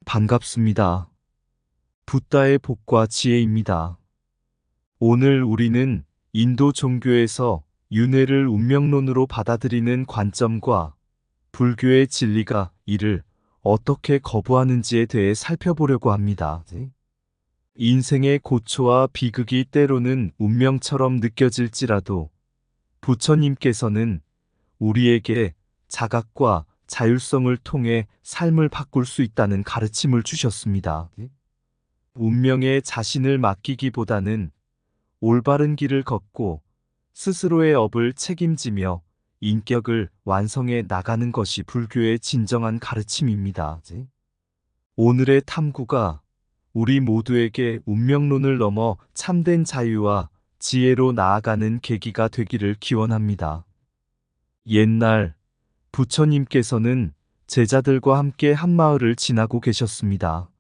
반갑습니다. 붓다의 복과 지혜입니다. 오늘 우리는 인도 종교에서 윤회를 운명론으로 받아들이는 관점과 불교의 진리가 이를 어떻게 거부하는지에 대해 살펴보려고 합니다. 인생의 고초와 비극이 때로는 운명처럼 느껴질지라도 부처님께서는 우리에게 자각과 자율성을 통해 삶을 바꿀 수 있다는 가르침을 주셨습니다. 운명에 자신을 맡기기보다는 올바른 길을 걷고 스스로의 업을 책임지며 인격을 완성해 나가는 것이 불교의 진정한 가르침입니다. 오늘의 탐구가 우리 모두에게 운명론을 넘어 참된 자유와 지혜로 나아가는 계기가 되기를 기원합니다. 옛날 부처님께서는 제자들과 함께 한 마을을 지나고 계셨습니다.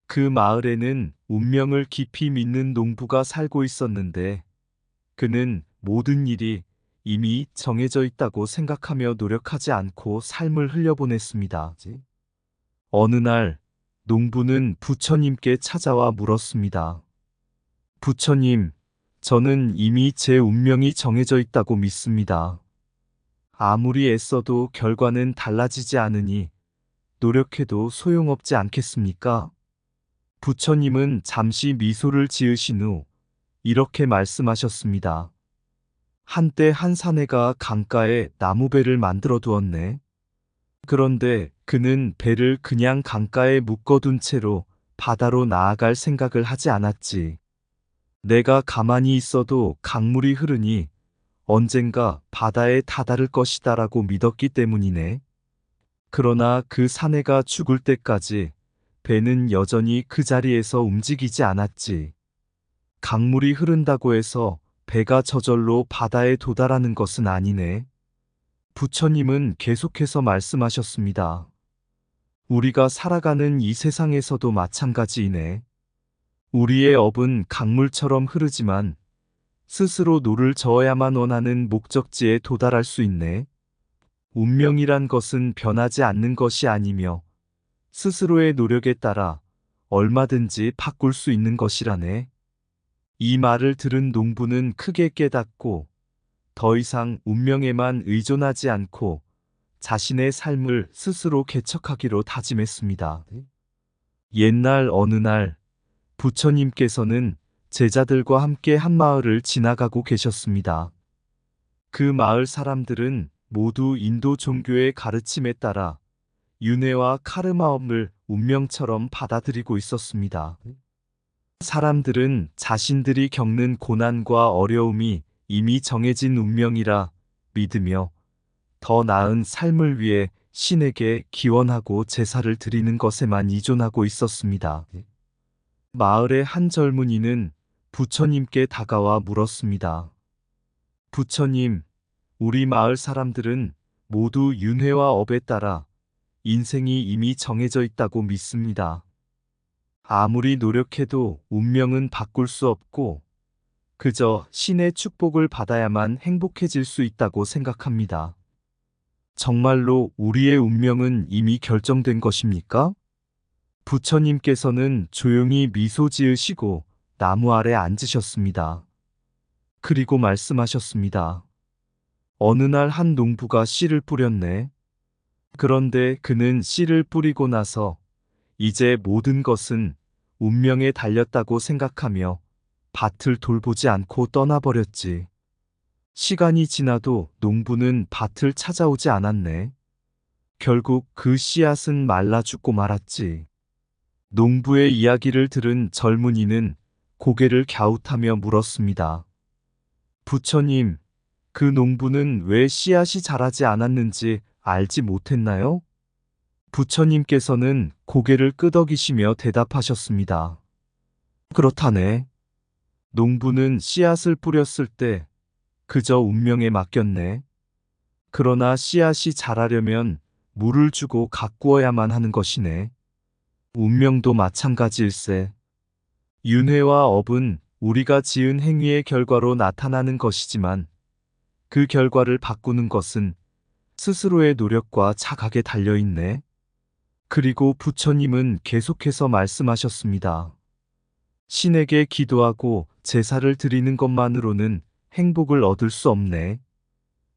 그 마을에는 운명을 깊이 믿는 농부가 살고 있었는데 그는 모든 일이 이미 정해져 있다고 생각하며 노력하지 않고 삶을 흘려보냈습니다. 어느 날 농부는 부처님께 찾아와 물었습니다. 부처님, 저는 이미 제 운명이 정해져 있다고 믿습니다. 아무리 애써도 결과는 달라지지 않으니 노력해도 소용없지 않겠습니까? 부처님은 잠시 미소를 지으신 후 이렇게 말씀하셨습니다. 한때 한 사내가 강가에 나무배를 만들어 두었네. 그런데 그는 배를 그냥 강가에 묶어둔 채로 바다로 나아갈 생각을 하지 않았지. 내가 가만히 있어도 강물이 흐르니 언젠가 바다에 다다를 것이다라고 믿었기 때문이네. 그러나 그 사내가 죽을 때까지 배는 여전히 그 자리에서 움직이지 않았지. 강물이 흐른다고 해서 배가 저절로 바다에 도달하는 것은 아니네. 부처님은 계속해서 말씀하셨습니다. 우리가 살아가는 이 세상에서도 마찬가지이네. 우리의 업은 강물처럼 흐르지만 스스로 노를 저어야만 원하는 목적지에 도달할 수 있네. 운명이란 것은 변하지 않는 것이 아니며 스스로의 노력에 따라 얼마든지 바꿀 수 있는 것이라네. 이 말을 들은 농부는 크게 깨닫고 더 이상 운명에만 의존하지 않고 자신의 삶을 스스로 개척하기로 다짐했습니다. 옛날 어느 날 부처님께서는 제자들과 함께 한 마을을 지나가고 계셨습니다. 그 마을 사람들은 모두 인도 종교의 가르침에 따라 윤회와 카르마업을 운명처럼 받아들이고 있었습니다. 사람들은 자신들이 겪는 고난과 어려움이 이미 정해진 운명이라 믿으며 더 나은 삶을 위해 신에게 기원하고 제사를 드리는 것에만 의존하고 있었습니다. 마을의 한 젊은이는 부처님께 다가와 물었습니다. 부처님, 우리 마을 사람들은 모두 윤회와 업에 따라 인생이 이미 정해져 있다고 믿습니다. 아무리 노력해도 운명은 바꿀 수 없고 그저 신의 축복을 받아야만 행복해질 수 있다고 생각합니다. 정말로 우리의 운명은 이미 결정된 것입니까? 부처님께서는 조용히 미소 지으시고 나무 아래 앉으셨습니다. 그리고 말씀하셨습니다. 어느 날 한 농부가 씨를 뿌렸네. 그런데 그는 씨를 뿌리고 나서 이제 모든 것은 운명에 달렸다고 생각하며 밭을 돌보지 않고 떠나버렸지. 시간이 지나도 농부는 밭을 찾아오지 않았네. 결국 그 씨앗은 말라 죽고 말았지. 농부의 이야기를 들은 젊은이는 고개를 갸웃하며 물었습니다. 부처님, 그 농부는 왜 씨앗이 자라지 않았는지 알지 못했나요? 부처님께서는 고개를 끄덕이시며 대답하셨습니다. 그렇다네. 농부는 씨앗을 뿌렸을 때 그저 운명에 맡겼네. 그러나 씨앗이 자라려면 물을 주고 가꾸어야만 하는 것이네. 운명도 마찬가지일세. 윤회와 업은 우리가 지은 행위의 결과로 나타나는 것이지만 그 결과를 바꾸는 것은 스스로의 노력과 자각에 달려있네. 그리고 부처님은 계속해서 말씀하셨습니다. 신에게 기도하고 제사를 드리는 것만으로는 행복을 얻을 수 없네.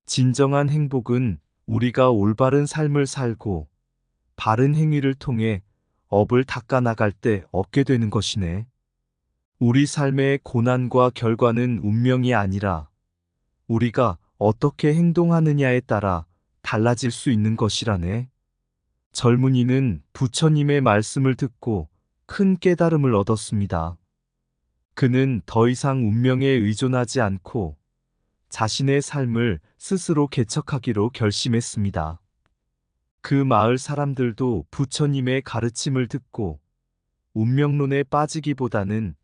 진정한 행복은 우리가 올바른 삶을 살고 바른 행위를 통해 업을 닦아나갈 때 얻게 되는 것이네. 우리 삶의 고난과 결과는 운명이 아니라 우리가 어떻게 행동하느냐에 따라 달라질 수 있는 것이라네. 젊은이는 부처님의 말씀을 듣고 큰 깨달음을 얻었습니다. 그는 더 이상 운명에 의존하지 않고 자신의 삶을 스스로 개척하기로 결심했습니다. 그 마을 사람들도 부처님의 가르침을 듣고 운명론에 빠지기보다는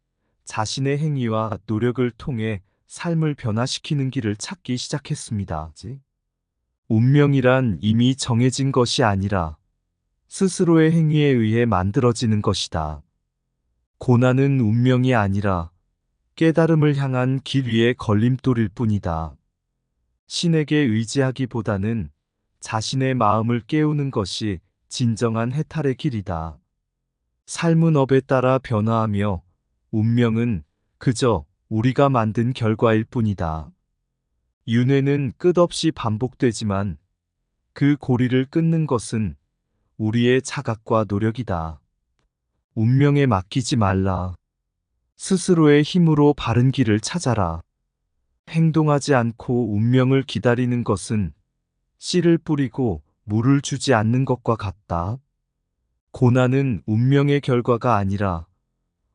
자신의 행위와 노력을 통해 삶을 변화시키는 길을 찾기 시작했습니다. 운명이란 이미 정해진 것이 아니라 스스로의 행위에 의해 만들어지는 것이다. 고난은 운명이 아니라 깨달음을 향한 길 위의 걸림돌일 뿐이다. 신에게 의지하기보다는 자신의 마음을 깨우는 것이 진정한 해탈의 길이다. 삶은 업에 따라 변화하며 운명은 그저 우리가 만든 결과일 뿐이다. 윤회는 끝없이 반복되지만 그 고리를 끊는 것은 우리의 자각과 노력이다. 운명에 맡기지 말라. 스스로의 힘으로 바른 길을 찾아라. 행동하지 않고 운명을 기다리는 것은 씨를 뿌리고 물을 주지 않는 것과 같다. 고난은 운명의 결과가 아니라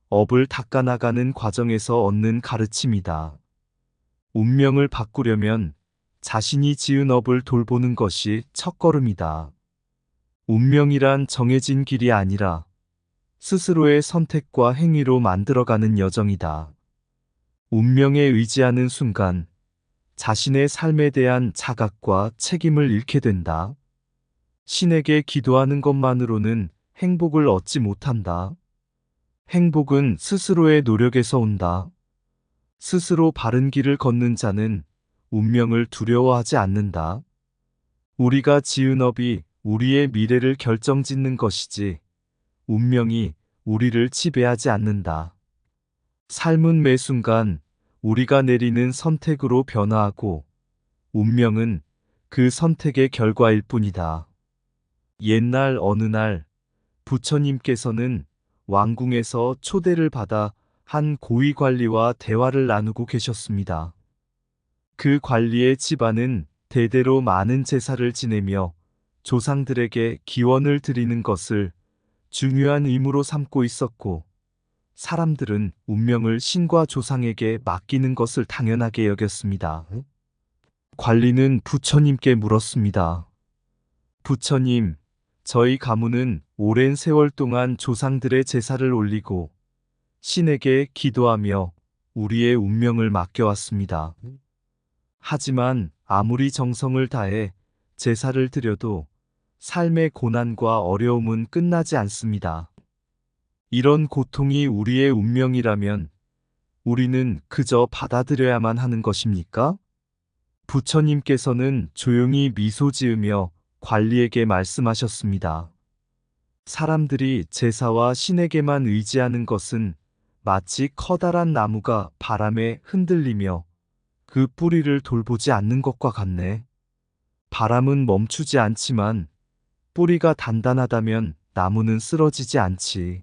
업을 닦아나가는 과정에서 얻는 가르침이다. 운명을 바꾸려면 자신이 지은 업을 돌보는 것이 첫걸음이다. 운명이란 정해진 길이 아니라 스스로의 선택과 행위로 만들어가는 여정이다. 운명에 의지하는 순간 자신의 삶에 대한 자각과 책임을 잃게 된다. 신에게 기도하는 것만으로는 행복을 얻지 못한다. 행복은 스스로의 노력에서 온다. 스스로 바른 길을 걷는 자는 운명을 두려워하지 않는다. 우리가 지은 업이 우리의 미래를 결정짓는 것이지 운명이 우리를 지배하지 않는다. 삶은 매 순간 우리가 내리는 선택으로 변화하고 운명은 그 선택의 결과일 뿐이다. 옛날 어느 날 부처님께서는 왕궁에서 초대를 받아 한 고위 관리와 대화를 나누고 계셨습니다. 그 관리의 집안은 대대로 많은 제사를 지내며 조상들에게 기원을 드리는 것을 중요한 의무로 삼고 있었고, 사람들은 운명을 신과 조상에게 맡기는 것을 당연하게 여겼습니다. 관리는 부처님께 물었습니다. 부처님, 저희 가문은 오랜 세월 동안 조상들의 제사를 올리고 신에게 기도하며 우리의 운명을 맡겨왔습니다. 하지만 아무리 정성을 다해 제사를 드려도 삶의 고난과 어려움은 끝나지 않습니다. 이런 고통이 우리의 운명이라면 우리는 그저 받아들여야만 하는 것입니까? 부처님께서는 조용히 미소 지으며 관리에게 말씀하셨습니다. 사람들이 제사와 신에게만 의지하는 것은 마치 커다란 나무가 바람에 흔들리며 그 뿌리를 돌보지 않는 것과 같네. 바람은 멈추지 않지만 뿌리가 단단하다면 나무는 쓰러지지 않지.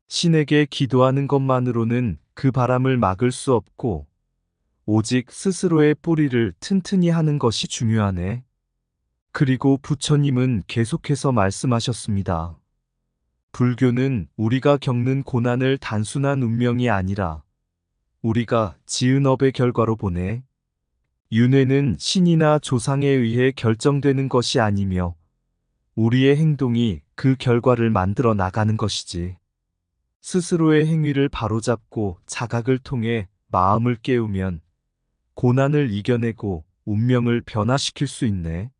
신에게 기도하는 것만으로는 그 바람을 막을 수 없고 오직 스스로의 뿌리를 튼튼히 하는 것이 중요하네. 그리고 부처님은 계속해서 말씀하셨습니다. 불교는 우리가 겪는 고난을 단순한 운명이 아니라 우리가 지은 업의 결과로 보네. 윤회는 신이나 조상에 의해 결정되는 것이 아니며 우리의 행동이 그 결과를 만들어 나가는 것이지. 스스로의 행위를 바로잡고 자각을 통해 마음을 깨우면 고난을 이겨내고 운명을 변화시킬 수 있네.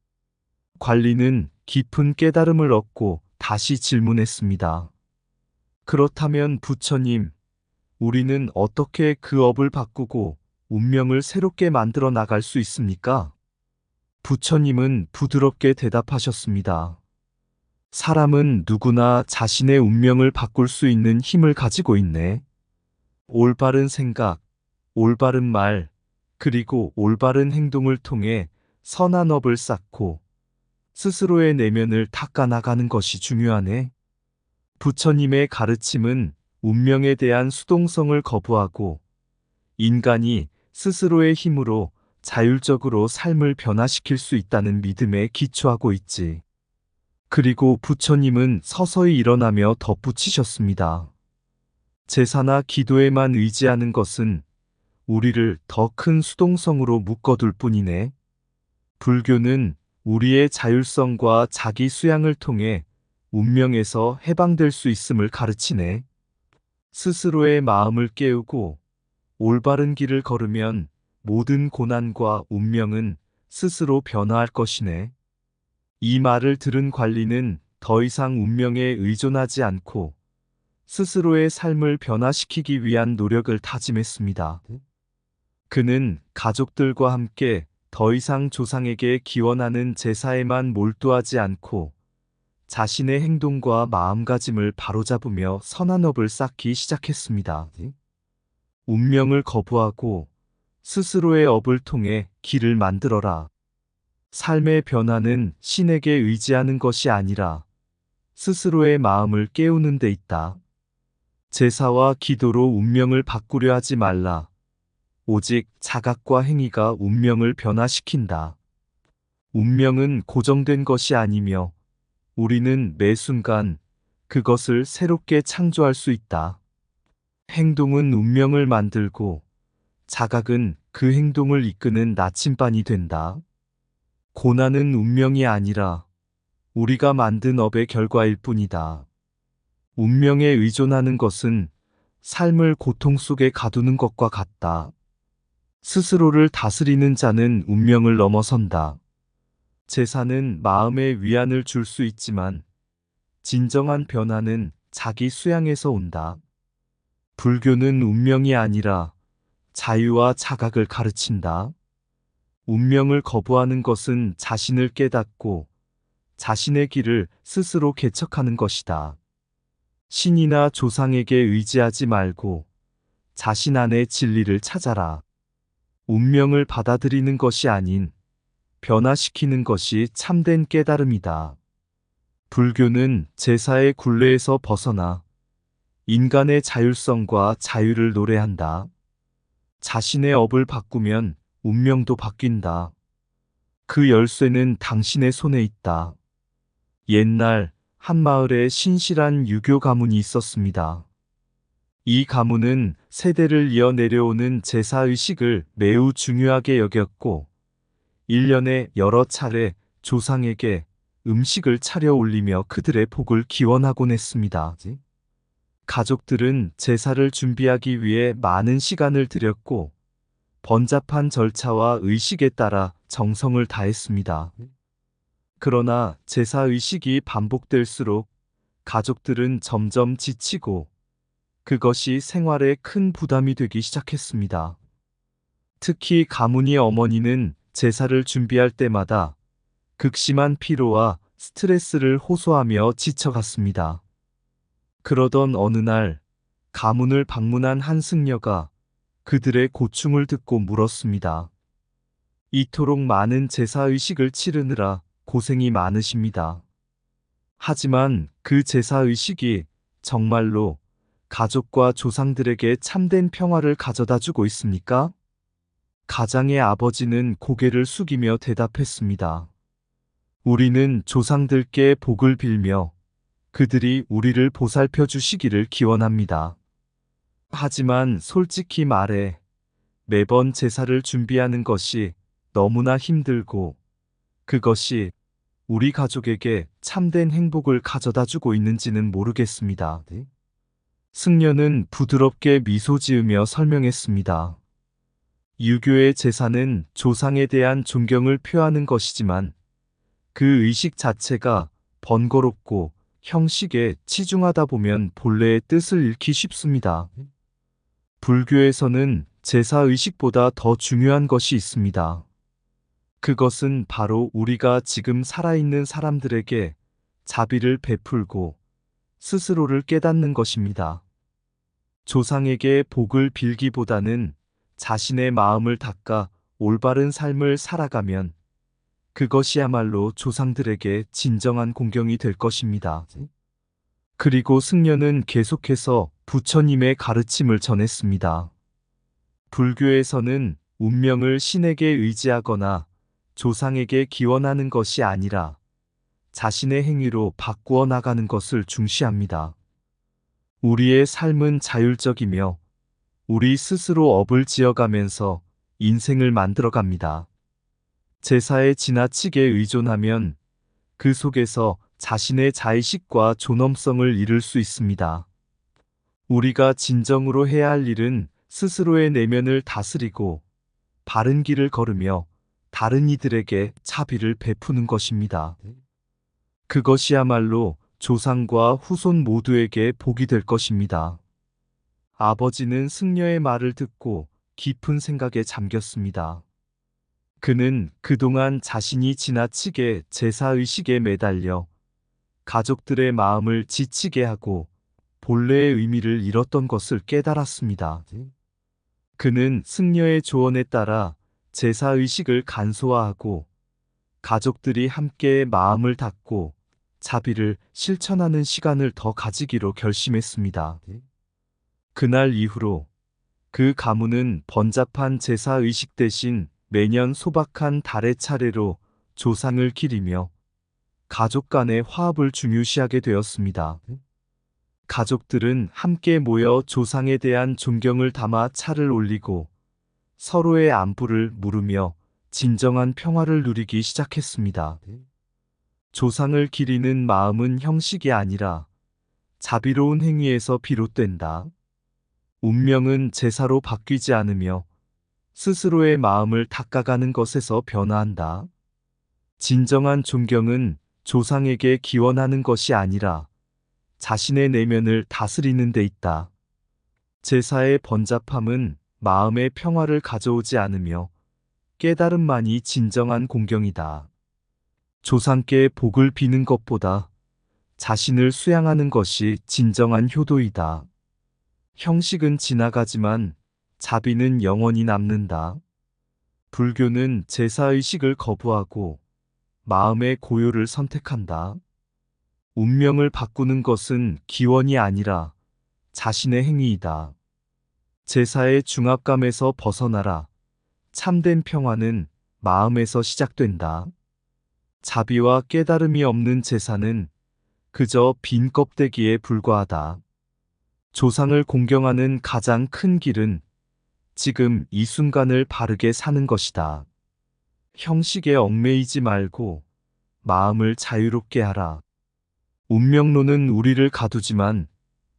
관리는 깊은 깨달음을 얻고 다시 질문했습니다. 그렇다면 부처님, 우리는 어떻게 그 업을 바꾸고 운명을 새롭게 만들어 나갈 수 있습니까? 부처님은 부드럽게 대답하셨습니다. 사람은 누구나 자신의 운명을 바꿀 수 있는 힘을 가지고 있네. 올바른 생각, 올바른 말, 그리고 올바른 행동을 통해 선한 업을 쌓고 스스로의 내면을 닦아나가는 것이 중요하네. 부처님의 가르침은 운명에 대한 수동성을 거부하고 인간이 스스로의 힘으로 자율적으로 삶을 변화시킬 수 있다는 믿음에 기초하고 있지. 그리고 부처님은 서서히 일어나며 덧붙이셨습니다. 제사나 기도에만 의지하는 것은 우리를 더 큰 수동성으로 묶어둘 뿐이네. 불교는 우리의 자율성과 자기 수양을 통해 운명에서 해방될 수 있음을 가르치네. 스스로의 마음을 깨우고 올바른 길을 걸으면 모든 고난과 운명은 스스로 변화할 것이네. 이 말을 들은 관리는 더 이상 운명에 의존하지 않고 스스로의 삶을 변화시키기 위한 노력을 다짐했습니다. 그는 가족들과 함께 더 이상 조상에게 기원하는 제사에만 몰두하지 않고 자신의 행동과 마음가짐을 바로잡으며 선한 업을 쌓기 시작했습니다. 운명을 거부하고 스스로의 업을 통해 길을 만들어라. 삶의 변화는 신에게 의지하는 것이 아니라 스스로의 마음을 깨우는 데 있다. 제사와 기도로 운명을 바꾸려 하지 말라. 오직 자각과 행위가 운명을 변화시킨다. 운명은 고정된 것이 아니며 우리는 매 순간 그것을 새롭게 창조할 수 있다. 행동은 운명을 만들고 자각은 그 행동을 이끄는 나침반이 된다. 고난은 운명이 아니라 우리가 만든 업의 결과일 뿐이다. 운명에 의존하는 것은 삶을 고통 속에 가두는 것과 같다. 스스로를 다스리는 자는 운명을 넘어선다. 제사는 마음에 위안을 줄 수 있지만 진정한 변화는 자기 수양에서 온다. 불교는 운명이 아니라 자유와 자각을 가르친다. 운명을 거부하는 것은 자신을 깨닫고 자신의 길을 스스로 개척하는 것이다. 신이나 조상에게 의지하지 말고 자신 안의 진리를 찾아라. 운명을 받아들이는 것이 아닌 변화시키는 것이 참된 깨달음이다. 불교는 제사의 굴레에서 벗어나 인간의 자율성과 자유를 노래한다. 자신의 업을 바꾸면 운명도 바뀐다. 그 열쇠는 당신의 손에 있다. 옛날 한 마을에 신실한 유교 가문이 있었습니다. 이 가문은 세대를 이어 내려오는 제사의식을 매우 중요하게 여겼고 1년에 여러 차례 조상에게 음식을 차려 올리며 그들의 복을 기원하곤 했습니다. 가족들은 제사를 준비하기 위해 많은 시간을 들였고 번잡한 절차와 의식에 따라 정성을 다했습니다. 그러나 제사의식이 반복될수록 가족들은 점점 지치고 그것이 생활에 큰 부담이 되기 시작했습니다. 특히 가문의 어머니는 제사를 준비할 때마다 극심한 피로와 스트레스를 호소하며 지쳐갔습니다. 그러던 어느 날 가문을 방문한 한 승려가 그들의 고충을 듣고 물었습니다. 이토록 많은 제사의식을 치르느라 고생이 많으십니다. 하지만 그 제사의식이 정말로 가족과 조상들에게 참된 평화를 가져다 주고 있습니까? 가장의 아버지는 고개를 숙이며 대답했습니다. 우리는 조상들께 복을 빌며 그들이 우리를 보살펴 주시기를 기원합니다. 하지만 솔직히 말해 매번 제사를 준비하는 것이 너무나 힘들고 그것이 우리 가족에게 참된 행복을 가져다 주고 있는지는 모르겠습니다. 승려는 부드럽게 미소 지으며 설명했습니다. 유교의 제사는 조상에 대한 존경을 표하는 것이지만 그 의식 자체가 번거롭고 형식에 치중하다 보면 본래의 뜻을 잃기 쉽습니다. 불교에서는 제사 의식보다 더 중요한 것이 있습니다. 그것은 바로 우리가 지금 살아있는 사람들에게 자비를 베풀고 스스로를 깨닫는 것입니다. 조상에게 복을 빌기보다는 자신의 마음을 닦아 올바른 삶을 살아가면 그것이야말로 조상들에게 진정한 공경이 될 것입니다. 그리고 승려는 계속해서 부처님의 가르침을 전했습니다. 불교에서는 운명을 신에게 의지하거나 조상에게 기원하는 것이 아니라 자신의 행위로 바꾸어 나가는 것을 중시합니다. 우리의 삶은 자율적이며 우리 스스로 업을 지어가면서 인생을 만들어갑니다. 제사에 지나치게 의존하면 그 속에서 자신의 자의식과 존엄성을 잃을 수 있습니다. 우리가 진정으로 해야 할 일은 스스로의 내면을 다스리고 바른 길을 걸으며 다른 이들에게 자비를 베푸는 것입니다. 그것이야말로 조상과 후손 모두에게 복이 될 것입니다. 아버지는 승려의 말을 듣고 깊은 생각에 잠겼습니다. 그는 그동안 자신이 지나치게 제사의식에 매달려 가족들의 마음을 지치게 하고 본래의 의미를 잃었던 것을 깨달았습니다. 그는 승려의 조언에 따라 제사의식을 간소화하고 가족들이 함께 마음을 닫고 자비를 실천하는 시간을 더 가지기로 결심했습니다. 그날 이후로 그 가문은 번잡한 제사의식 대신 매년 소박한 달의 차례로 조상을 기리며 가족 간의 화합을 중요시하게 되었습니다. 가족들은 함께 모여 조상에 대한 존경을 담아 차를 올리고 서로의 안부를 물으며 진정한 평화를 누리기 시작했습니다. 조상을 기리는 마음은 형식이 아니라 자비로운 행위에서 비롯된다. 운명은 제사로 바뀌지 않으며 스스로의 마음을 닦아가는 것에서 변화한다. 진정한 존경은 조상에게 기원하는 것이 아니라 자신의 내면을 다스리는 데 있다. 제사의 번잡함은 마음의 평화를 가져오지 않으며 깨달음만이 진정한 공경이다. 조상께 복을 비는 것보다 자신을 수양하는 것이 진정한 효도이다. 형식은 지나가지만 자비는 영원히 남는다. 불교는 제사의식을 거부하고 마음의 고요를 선택한다. 운명을 바꾸는 것은 기원이 아니라 자신의 행위이다. 제사의 중압감에서 벗어나라. 참된 평화는 마음에서 시작된다. 자비와 깨달음이 없는 제사는 그저 빈 껍데기에 불과하다. 조상을 공경하는 가장 큰 길은 지금 이 순간을 바르게 사는 것이다. 형식에 얽매이지 말고 마음을 자유롭게 하라. 운명론은 우리를 가두지만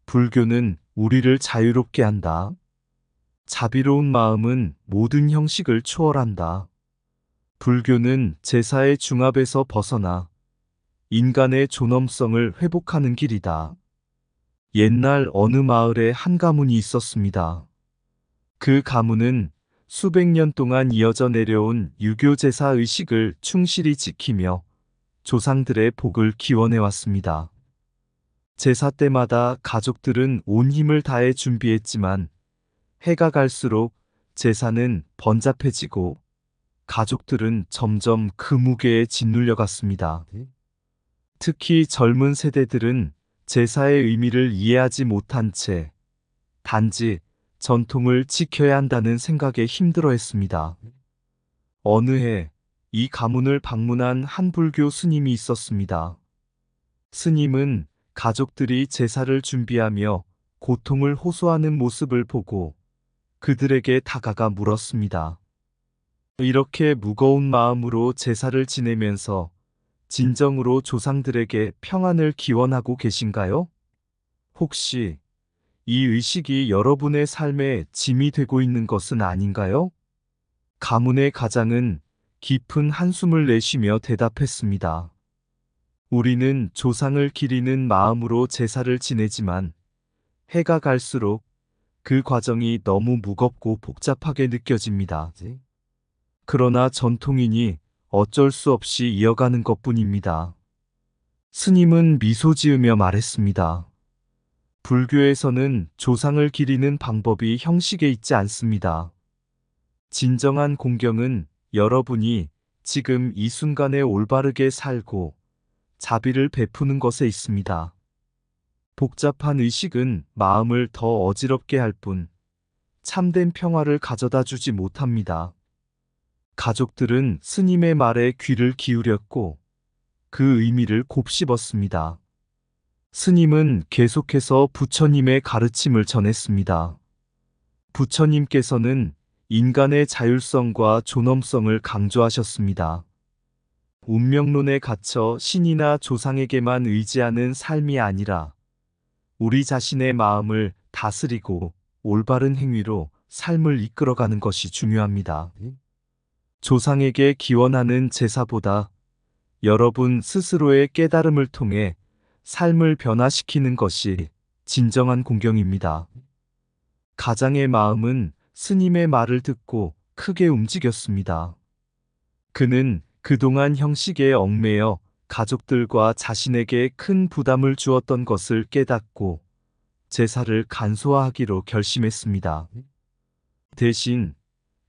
불교는 우리를 자유롭게 한다. 자비로운 마음은 모든 형식을 초월한다. 불교는 제사의 중압에서 벗어나 인간의 존엄성을 회복하는 길이다. 옛날 어느 마을에 한 가문이 있었습니다. 그 가문은 수백 년 동안 이어져 내려온 유교 제사 의식을 충실히 지키며 조상들의 복을 기원해 왔습니다. 제사 때마다 가족들은 온 힘을 다해 준비했지만 해가 갈수록 제사는 번잡해지고 가족들은 점점 그 무게에 짓눌려 갔습니다. 특히 젊은 세대들은 제사의 의미를 이해하지 못한 채 단지 전통을 지켜야 한다는 생각에 힘들어했습니다. 어느 해 이 가문을 방문한 한 불교 스님이 있었습니다. 스님은 가족들이 제사를 준비하며 고통을 호소하는 모습을 보고 그들에게 다가가 물었습니다. 이렇게 무거운 마음으로 제사를 지내면서 진정으로 조상들에게 평안을 기원하고 계신가요? 혹시 이 의식이 여러분의 삶에 짐이 되고 있는 것은 아닌가요? 가문의 가장은 깊은 한숨을 내쉬며 대답했습니다. 우리는 조상을 기리는 마음으로 제사를 지내지만 해가 갈수록 그 과정이 너무 무겁고 복잡하게 느껴집니다. 그러나 전통이니 어쩔 수 없이 이어가는 것뿐입니다. 스님은 미소 지으며 말했습니다. 불교에서는 조상을 기리는 방법이 형식에 있지 않습니다. 진정한 공경은 여러분이 지금 이 순간에 올바르게 살고 자비를 베푸는 것에 있습니다. 복잡한 의식은 마음을 더 어지럽게 할 뿐 참된 평화를 가져다 주지 못합니다. 가족들은 스님의 말에 귀를 기울였고 그 의미를 곱씹었습니다. 스님은 계속해서 부처님의 가르침을 전했습니다. 부처님께서는 인간의 자율성과 존엄성을 강조하셨습니다. 운명론에 갇혀 신이나 조상에게만 의지하는 삶이 아니라 우리 자신의 마음을 다스리고 올바른 행위로 삶을 이끌어가는 것이 중요합니다. 조상에게 기원하는 제사보다 여러분 스스로의 깨달음을 통해 삶을 변화시키는 것이 진정한 공경입니다. 가장의 마음은 스님의 말을 듣고 크게 움직였습니다. 그는 그동안 형식에 얽매여 가족들과 자신에게 큰 부담을 주었던 것을 깨닫고 제사를 간소화하기로 결심했습니다. 대신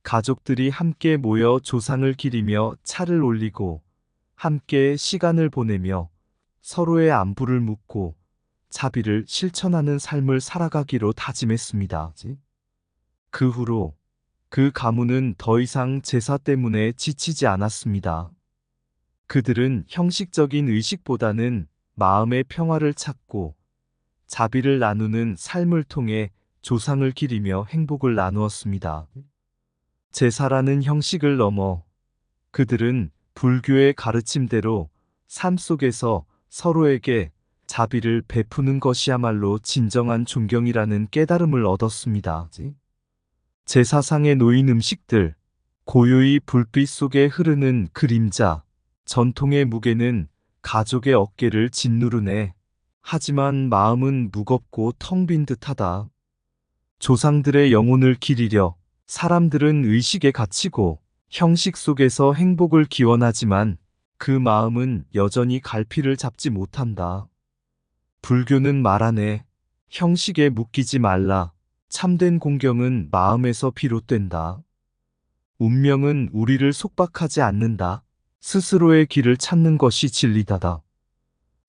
가족들이 함께 모여 조상을 기리며 차를 올리고 함께 시간을 보내며 서로의 안부를 묻고 자비를 실천하는 삶을 살아가기로 다짐했습니다. 그 후로 그 가문은 더 이상 제사 때문에 지치지 않았습니다. 그들은 형식적인 의식보다는 마음의 평화를 찾고 자비를 나누는 삶을 통해 조상을 기리며 행복을 나누었습니다. 제사라는 형식을 넘어 그들은 불교의 가르침대로 삶 속에서 서로에게 자비를 베푸는 것이야말로 진정한 존경이라는 깨달음을 얻었습니다. 제사상에 놓인 음식들, 고요히 불빛 속에 흐르는 그림자, 전통의 무게는 가족의 어깨를 짓누르네. 하지만 마음은 무겁고 텅 빈 듯하다. 조상들의 영혼을 기리려 사람들은 의식에 갇히고 형식 속에서 행복을 기원하지만 그 마음은 여전히 갈피를 잡지 못한다. 불교는 말하네. 형식에 묶이지 말라. 참된 공경은 마음에서 비롯된다. 운명은 우리를 속박하지 않는다. 스스로의 길을 찾는 것이 진리다다.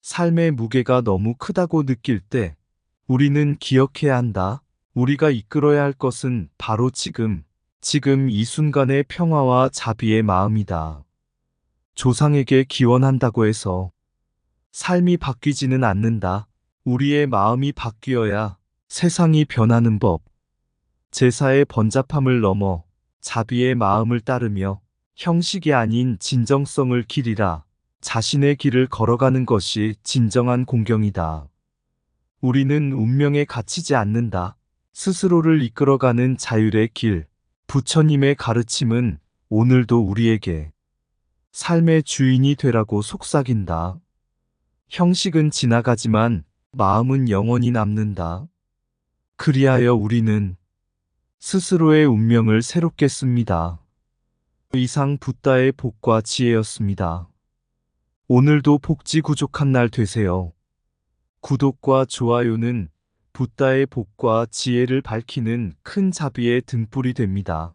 삶의 무게가 너무 크다고 느낄 때 우리는 기억해야 한다. 우리가 이끌어야 할 것은 바로 지금 이 순간의 평화와 자비의 마음이다. 조상에게 기원한다고 해서 삶이 바뀌지는 않는다. 우리의 마음이 바뀌어야 세상이 변하는 법. 제사의 번잡함을 넘어 자비의 마음을 따르며 형식이 아닌 진정성을 기리라. 자신의 길을 걸어가는 것이 진정한 공경이다. 우리는 운명에 갇히지 않는다. 스스로를 이끌어가는 자율의 길. 부처님의 가르침은 오늘도 우리에게 삶의 주인이 되라고 속삭인다. 형식은 지나가지만 마음은 영원히 남는다. 그리하여 우리는 스스로의 운명을 새롭게 씁니다. 이상 붓다의 복과 지혜였습니다. 오늘도 복지구족한 날 되세요. 구독과 좋아요는 붓다의 복과 지혜를 밝히는 큰 자비의 등불이 됩니다.